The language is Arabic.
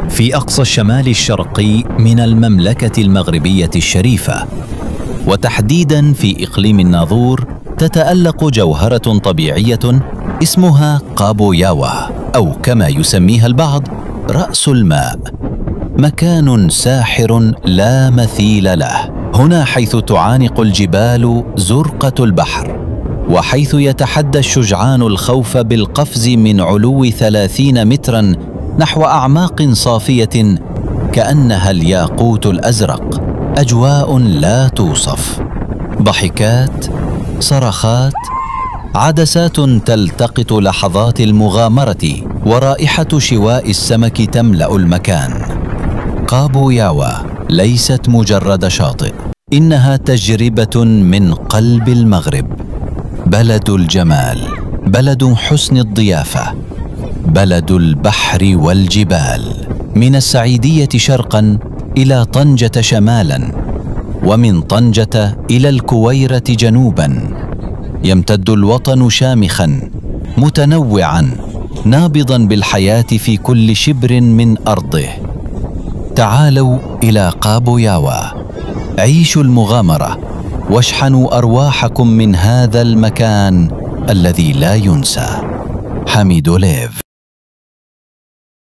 في أقصى الشمال الشرقي من المملكة المغربية الشريفة، وتحديداً في إقليم الناظور، تتألق جوهرة طبيعية اسمها قابو ياوه، أو كما يسميها البعض رأس الماء. مكان ساحر لا مثيل له. هنا حيث تعانق الجبال زرقة البحر، وحيث يتحدى الشجعان الخوف بالقفز من علو 30 متراً نحو أعماق صافية كأنها الياقوت الأزرق. أجواء لا توصف، ضحكات، صرخات، عدسات تلتقط لحظات المغامرة، ورائحة شواء السمك تملأ المكان. قابو ياوه ليست مجرد شاطئ، إنها تجربة من قلب المغرب، بلد الجمال، بلد حسن الضيافة، بلد البحر والجبال. من السعيدية شرقاً إلى طنجة شمالاً، ومن طنجة إلى الكويرة جنوباً، يمتد الوطن شامخاً متنوعاً نابضاً بالحياة في كل شبر من أرضه. تعالوا إلى قابو ياوه، عيشوا المغامرة واشحنوا أرواحكم من هذا المكان الذي لا ينسى. حميد ليف.